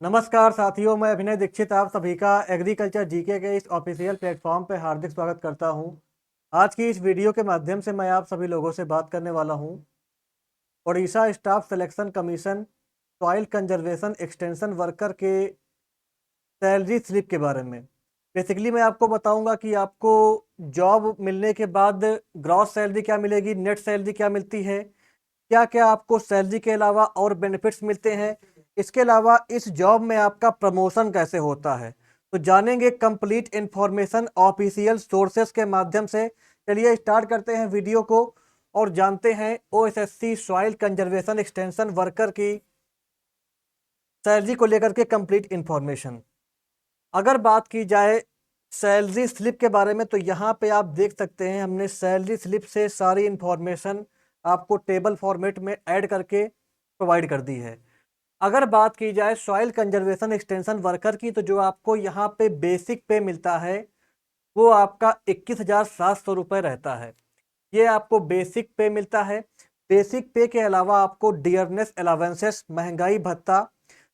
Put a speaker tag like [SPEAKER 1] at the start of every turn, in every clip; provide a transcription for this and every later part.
[SPEAKER 1] नमस्कार साथियों, मैं अभिनय दीक्षित आप सभी का एग्रीकल्चर जीके के इस ऑफिशियल प्लेटफॉर्म पर हार्दिक स्वागत करता हूं। आज की इस वीडियो के माध्यम से मैं आप सभी लोगों से बात करने वाला हूं Odisha staff selection commission soil conservation extension worker के सैलरी स्लिप के बारे में। बेसिकली मैं आपको बताऊंगा कि आपको जॉब मिलने के बाद ग्रॉस सैलरी क्या मिलेगी, नेट सैलरी क्या मिलती है, क्या क्या आपको सैलरी के अलावा और बेनिफिट्स मिलते हैं। इसके अलावा इस जॉब में आपका प्रमोशन कैसे होता है, तो जानेंगे कंप्लीट इंफॉर्मेशन ऑफिशियल सोर्सेस के माध्यम से। चलिए स्टार्ट करते हैं वीडियो को और जानते हैं OSSC soil conservation extension worker की सैलरी को लेकर के कंप्लीट इंफॉर्मेशन। अगर बात की जाए सैलरी स्लिप के बारे में, तो यहाँ पे आप देख सकते हैं हमने सैलरी स्लिप से सारी इंफॉर्मेशन आपको टेबल फॉर्मेट में ऐड करके प्रोवाइड कर दी है। अगर बात की जाए सॉइल कंजर्वेशन एक्सटेंशन वर्कर की, तो जो आपको यहाँ पे बेसिक पे मिलता है वो आपका 21,700 रुपये रहता है। ये आपको बेसिक पे मिलता है। बेसिक पे के अलावा आपको डियरनेस अलावेंसेस, महंगाई भत्ता,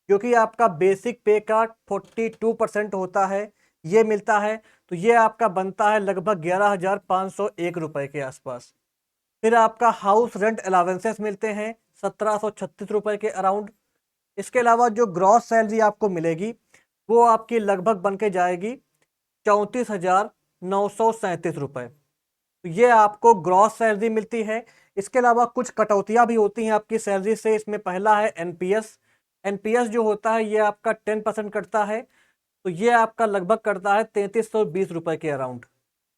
[SPEAKER 1] जो कि आपका बेसिक पे का 42% होता है, ये मिलता है। तो ये आपका बनता है लगभग 11,501 रुपये के आसपास। फिर आपका हाउस रेंट अलावेंसेस मिलते हैं 1,736 रुपये के अराउंड। इसके अलावा जो ग्रॉस सैलरी आपको मिलेगी वो आपकी लगभग बन के जाएगी 34,937 रुपये। तो ये आपको ग्रॉस सैलरी मिलती है। इसके अलावा कुछ कटौतियां भी होती हैं आपकी सैलरी से। इसमें पहला है एनपीएस। एनपीएस जो होता है ये आपका 10% कटता है, तो ये आपका लगभग करता है 3320 रुपये के अराउंड।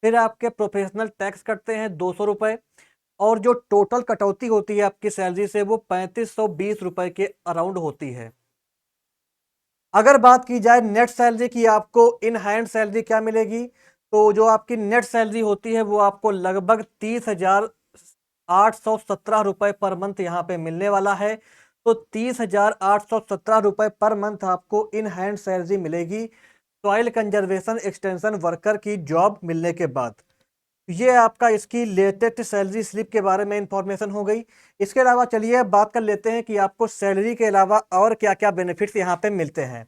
[SPEAKER 1] फिर आपके प्रोफेशनल टैक्स कटते हैं 200 रुपये, और जो टोटल कटौती होती है आपकी सैलरी से वो 3520 रुपये के अराउंड होती है। अगर बात की जाए नेट सैलरी की, आपको इन हैंड सैलरी क्या मिलेगी, तो जो आपकी नेट सैलरी होती है वो आपको लगभग 30,817 रुपये पर मंथ यहाँ पे मिलने वाला है। तो 30,817 रुपये पर मंथ आपको इन हैंड सैलरी मिलेगी सॉइल कंजर्वेशन एक्सटेंशन वर्कर की जॉब मिलने के बाद। ये आपका इसकी लेटेस्ट सैलरी स्लिप के बारे में इंफॉर्मेशन हो गई। इसके अलावा चलिए अब बात कर लेते हैं कि आपको सैलरी के अलावा और क्या क्या बेनिफिट्स यहाँ पे मिलते हैं।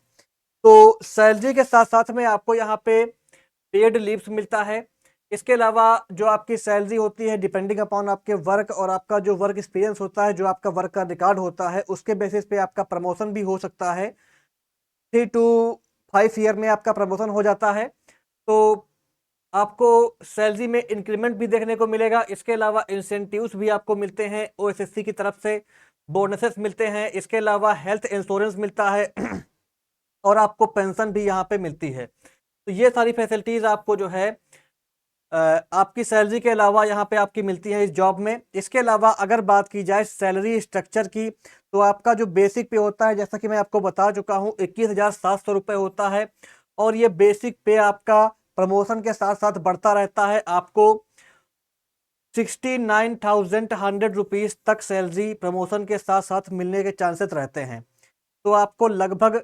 [SPEAKER 1] तो सैलरी के साथ साथ में आपको यहाँ पे पेड लीव्स मिलता है। इसके अलावा जो आपकी सैलरी होती है डिपेंडिंग अपॉन आपके वर्क और आपका जो वर्क एक्सपीरियंस होता है, जो आपका वर्क का रिकॉर्ड होता है, उसके बेसिस पे आपका प्रमोशन भी हो सकता है। 3 to 5 ईयर में आपका प्रमोशन हो जाता है, तो आपको सैलरी में इंक्रीमेंट भी देखने को मिलेगा। इसके अलावा इंसेंटिव्स भी आपको मिलते हैं ओएसएससी की तरफ से, बोनसेस मिलते हैं। इसके अलावा हेल्थ इंश्योरेंस मिलता है और आपको पेंशन भी यहाँ पे मिलती है। तो ये सारी फैसिलिटीज आपको जो है आपकी सैलरी के अलावा यहाँ पे आपकी मिलती है इस जॉब में। इसके अलावा अगर बात की जाए सैलरी स्ट्रक्चर की, तो आपका जो बेसिक पे होता है, जैसा कि मैं आपको बता चुका हूँ, 21,700 रुपये होता है। और ये बेसिक पे आपका प्रमोशन के साथ साथ बढ़ता रहता है। आपको 69,100 रुपीज तक सैलरी प्रमोशन के साथ साथ मिलने के चांसेस रहते हैं। तो आपको लगभग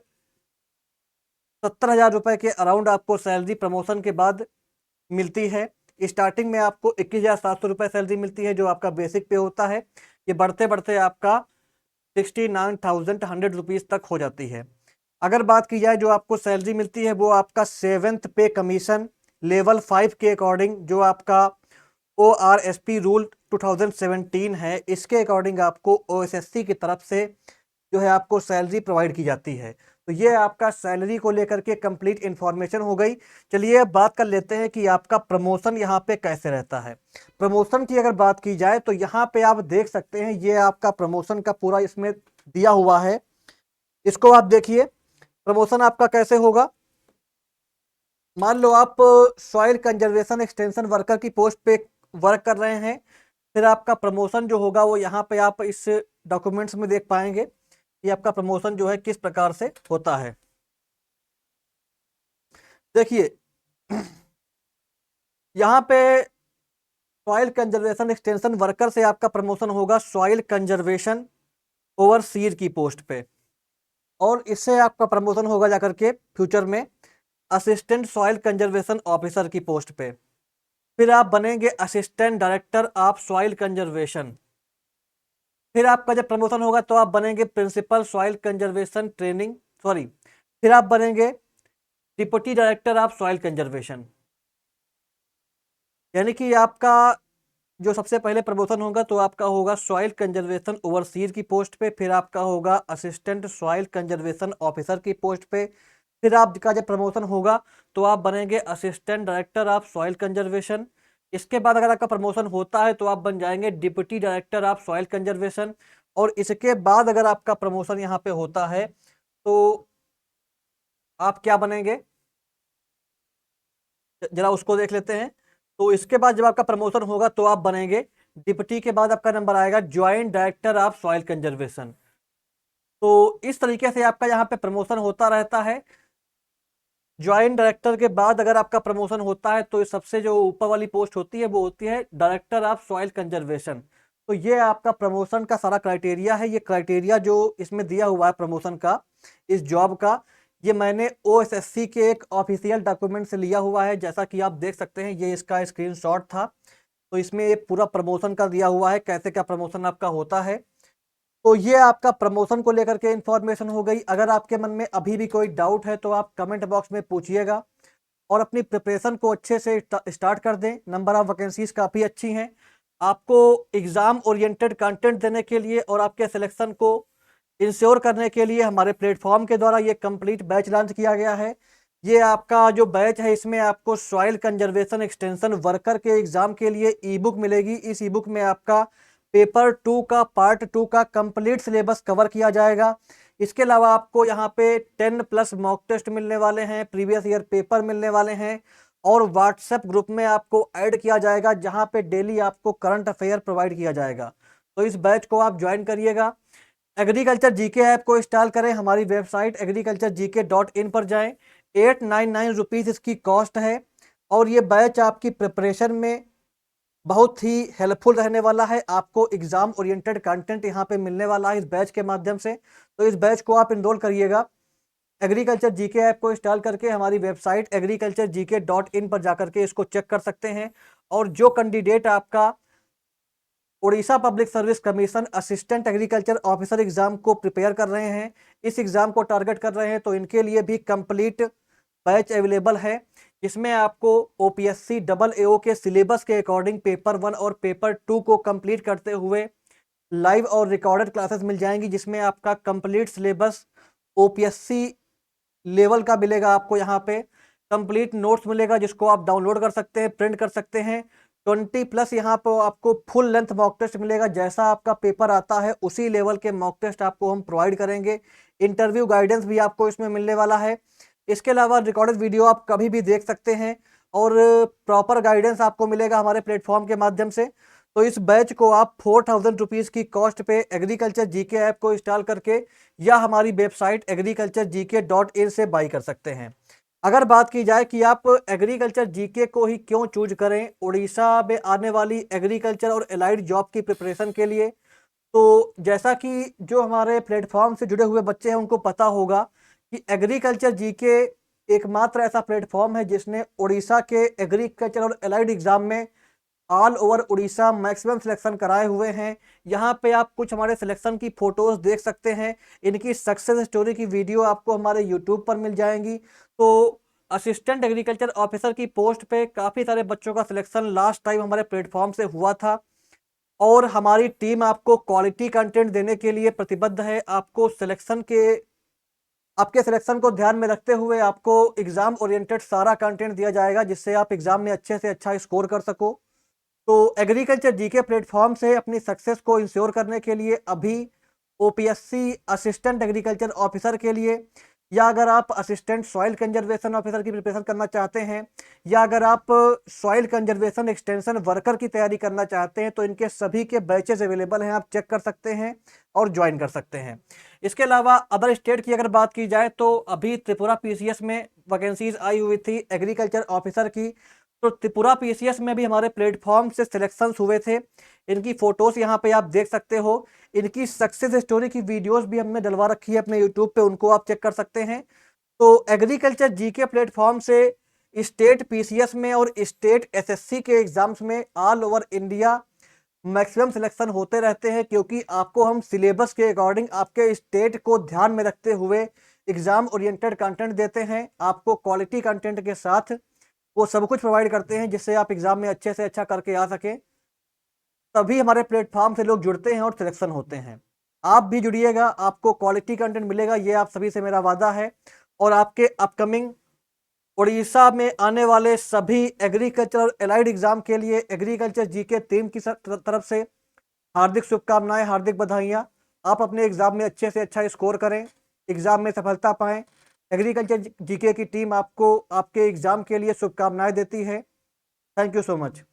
[SPEAKER 1] 70,000 रुपये के अराउंड आपको सैलरी प्रमोशन के बाद मिलती है। स्टार्टिंग में आपको 21,700 रुपये सैलरी मिलती है जो आपका बेसिक पे होता है। ये बढ़ते बढ़ते आपका 69,100 रुपीज तक हो जाती है। अगर बात की जाए जो आपको सैलरी मिलती है वो आपका 7th पे कमीशन लेवल 5 के अकॉर्डिंग, जो आपका ORSP रूल 2017 है, इसके अकॉर्डिंग आपको ओएसएससी की तरफ से जो है आपको सैलरी प्रोवाइड की जाती है। तो ये आपका सैलरी को लेकर के कंप्लीट इंफॉर्मेशन हो गई। चलिए अब बात कर लेते हैं कि आपका प्रमोशन यहाँ पे कैसे रहता है। प्रमोशन की अगर बात की जाए तो यहाँ पे आप देख सकते हैं ये आपका प्रमोशन का पूरा इसमें दिया हुआ है। इसको आप देखिए प्रमोशन आपका कैसे होगा। मान लो आप सॉइल कंजर्वेशन एक्सटेंशन वर्कर की पोस्ट पे वर्क कर रहे हैं, फिर आपका प्रमोशन जो होगा वो यहाँ पे आप इस डॉक्यूमेंट्स में देख पाएंगे कि आपका प्रमोशन जो है किस प्रकार से होता है। देखिए यहाँ पे सॉइल कंजर्वेशन एक्सटेंशन वर्कर से आपका प्रमोशन होगा सॉइल कंजर्वेशन ओवरसीयर की पोस्ट पे, और इससे आपका प्रमोशन होगा जाकर के फ्यूचर में असिस्टेंट सॉइल कंजर्वेशन ऑफिसर की पोस्ट पे। फिर आप बनेंगे assistant director of soil conservation. फिर आपका जब प्रमोशन होगा तो आप बनेंगे principal soil conservation training, sorry, फिर आप बनेंगे deputy director of soil conservation, यानी कि आपका जो सबसे पहले प्रमोशन होगा तो आपका होगा सॉइल कंजर्वेशन ओवरसीयर की पोस्ट पे, फिर आपका होगा असिस्टेंट सॉइल कंजर्वेशन ऑफिसर की पोस्ट पे, फिर आपका जब प्रमोशन होगा तो आप बनेंगे assistant director of soil conservation. इसके बाद अगर आपका प्रमोशन होता है तो आप बन जाएंगे deputy director of soil conservation. और इसके बाद अगर आपका प्रमोशन यहाँ पे होता है तो आप क्या बनेंगे, जरा उसको देख लेते हैं। तो इसके बाद जब आपका प्रमोशन होगा तो आप बनेंगे डिप्टी के बाद आपका नंबर आएगा joint director of soil conservation. तो इस तरीके से आपका यहाँ पे प्रमोशन होता रहता है। ज्वाइंट डायरेक्टर के बाद अगर आपका प्रमोशन होता है तो सबसे जो ऊपर वाली पोस्ट होती है वो होती है डायरेक्टर ऑफ सॉइल कंजर्वेशन। तो ये आपका प्रमोशन का सारा क्राइटेरिया है। ये क्राइटेरिया जो इसमें दिया हुआ है प्रमोशन का, इस जॉब का, ये मैंने ओएसएससी के एक ऑफिशियल डॉक्यूमेंट से लिया हुआ है। जैसा कि आप देख सकते हैं ये इसका स्क्रीनशॉट था। तो इसमें एक पूरा प्रमोशन का दिया हुआ है, कैसे क्या प्रमोशन आपका होता है। तो ये आपका प्रमोशन को लेकर के इंफॉर्मेशन हो गई। अगर आपके मन में अभी भी कोई डाउट है तो आप कमेंट बॉक्स में पूछिएगा और अपनी प्रिपरेशन को अच्छे से स्टार्ट कर दें। नंबर ऑफ वैकेंसीज काफ़ी अच्छी हैं। आपको एग्ज़ाम ओरिएंटेड कंटेंट देने के लिए और आपके सिलेक्शन को इंश्योर करने के लिए हमारे प्लेटफॉर्म के द्वारा ये कंप्लीट बैच लॉन्च किया गया है। ये आपका जो बैच है इसमें आपको सॉइल कंजर्वेशन एक्सटेंशन वर्कर के एग्जाम के लिए ई बुक मिलेगी। इस ई बुक में आपका पेपर 2 का पार्ट 2 का कंप्लीट सिलेबस कवर किया जाएगा। इसके अलावा आपको यहाँ पे 10+ मॉक टेस्ट मिलने वाले हैं, प्रीवियस ईयर पेपर मिलने वाले हैं और व्हाट्सएप ग्रुप में आपको ऐड किया जाएगा जहाँ पे डेली आपको करंट अफेयर प्रोवाइड किया जाएगा। तो इस बैच को आप ज्वाइन करिएगा। एग्रीकल्चर जीके ऐप को इंस्टॉल करें, हमारी वेबसाइट agriculturegk.in पर जाएं। 899 रुपीज़ इसकी कॉस्ट है और ये बैच आपकी प्रिपरेशन में बहुत ही हेल्पफुल रहने वाला है। आपको एग्जाम ओरिएंटेड कंटेंट यहाँ पे मिलने वाला है इस बैच के माध्यम से। तो इस बैच को आप इनरोल करिएगा। एग्रीकल्चर जीके ऐप को इंस्टॉल करके हमारी वेबसाइट agriculturegk.in पर जाकर के इसको चेक कर सकते हैं। और जो कैंडिडेट आपका Orissa public service commission assistant agriculture officer exam को प्रिपेयर कर रहे हैं, इस एग्जाम को टारगेट कर रहे हैं, तो इनके लिए भी कंप्लीट बैच अवेलेबल है। इसमें आपको ओपीएससी डबल एओ के सिलेबस के अकॉर्डिंग पेपर 1 और पेपर 2 को कंप्लीट करते हुए लाइव और रिकॉर्डेड क्लासेस मिल जाएंगी, जिसमें आपका कंप्लीट सिलेबस ओपीएससी लेवल का मिलेगा। आपको यहाँ पे कंप्लीट नोट्स मिलेगा जिसको आप डाउनलोड कर सकते हैं, प्रिंट कर सकते हैं। 20+ यहाँ पर आपको फुल लेंथ मॉक टेस्ट मिलेगा। जैसा आपका पेपर आता है उसी लेवल के मॉक टेस्ट आपको हम प्रोवाइड करेंगे। इंटरव्यू गाइडेंस भी आपको इसमें मिलने वाला है। इसके अलावा रिकॉर्डेड वीडियो आप कभी भी देख सकते हैं और प्रॉपर गाइडेंस आपको मिलेगा हमारे प्लेटफॉर्म के माध्यम से। तो इस बैच को आप 4000 रुपीज़ की कॉस्ट पे एग्रीकल्चर जीके ऐप को इंस्टॉल करके या हमारी वेबसाइट agriculturegk.in से बाई कर सकते हैं। अगर बात की जाए कि आप एग्रीकल्चर जीके को ही क्यों चूज करें उड़ीसा में आने वाली एग्रीकल्चर और एलाइड जॉब की प्रिपरेशन के लिए, तो जैसा कि जो हमारे प्लेटफॉर्म से जुड़े हुए बच्चे हैं उनको पता होगा कि एग्रीकल्चर जीके एकमात्र ऐसा प्लेटफॉर्म है जिसने उड़ीसा के एग्रीकल्चर और एलाइड एग्जाम में all over Orissa maximum selection कराए हुए हैं। यहाँ पे आप कुछ हमारे सिलेक्शन की फोटोज देख सकते हैं। इनकी सक्सेस स्टोरी की वीडियो आपको हमारे यूट्यूब पर मिल जाएंगी। तो असिस्टेंट एग्रीकल्चर ऑफिसर की पोस्ट पे काफ़ी सारे बच्चों का सिलेक्शन लास्ट टाइम हमारे प्लेटफॉर्म से हुआ था और हमारी टीम आपको क्वालिटी कंटेंट देने के लिए प्रतिबद्ध है। आपके सिलेक्शन को ध्यान में रखते हुए आपको एग्जाम ओरिएंटेड सारा कंटेंट दिया जाएगा जिससे आप एग्जाम में अच्छे से अच्छा स्कोर कर सको। तो एग्रीकल्चर जीके प्लेटफॉर्म से अपनी सक्सेस को इंश्योर करने के लिए अभी ओपीएससी असिस्टेंट एग्रीकल्चर ऑफिसर के लिए, या अगर आप असिस्टेंट सॉइल कंजर्वेशन ऑफिसर की प्रिपरेशन करना चाहते हैं, या अगर आप सॉइल कंजर्वेशन एक्सटेंशन वर्कर की तैयारी करना चाहते हैं, तो इनके सभी के बैचेस अवेलेबल हैं। आप चेक कर सकते हैं और ज्वाइन कर सकते हैं। इसके अलावा अदर स्टेट की अगर बात की जाए तो अभी त्रिपुरा पीसीएस में वैकेंसीज आई हुई थी एग्रीकल्चर ऑफिसर की। तो त्रिपुरा पीसीएस में भी हमारे प्लेटफॉर्म से सिलेक्शंस हुए थे। इनकी फोटोज यहाँ पे आप देख सकते हो। इनकी सक्सेस स्टोरी की वीडियोस भी हमने डलवा रखी है अपने यूट्यूब पे, उनको आप चेक कर सकते हैं। तो एग्रीकल्चर जीके प्लेटफॉर्म से स्टेट पीसीएस में और स्टेट एसएससी के एग्जाम्स में all over India maximum selection होते रहते हैं, क्योंकि आपको हम सिलेबस के अकॉर्डिंग आपके स्टेट को ध्यान में रखते हुए एग्जाम ओरिएंटेड कंटेंट देते हैं, आपको क्वालिटी कंटेंट के साथ वो सब कुछ प्रोवाइड करते हैं जिससे आप एग्जाम में अच्छे से अच्छा करके आ सकें। तभी हमारे प्लेटफॉर्म से लोग जुड़ते हैं और सिलेक्शन होते हैं। आप भी जुड़िएगा, आपको क्वालिटी कंटेंट मिलेगा, ये आप सभी से मेरा वादा है। और आपके अपकमिंग उड़ीसा में आने वाले सभी एग्रीकल्चर और एलाइड एग्जाम के लिए एग्रीकल्चर जीके टीम की तरफ से हार्दिक शुभकामनाएं, हार्दिक बधाइयाँ। आप अपने एग्जाम में अच्छे से अच्छा स्कोर करें, एग्जाम में सफलता पाएं। एग्रीकल्चर जीके की टीम आपको आपके एग्जाम के लिए शुभकामनाएं देती है। Thank you so much.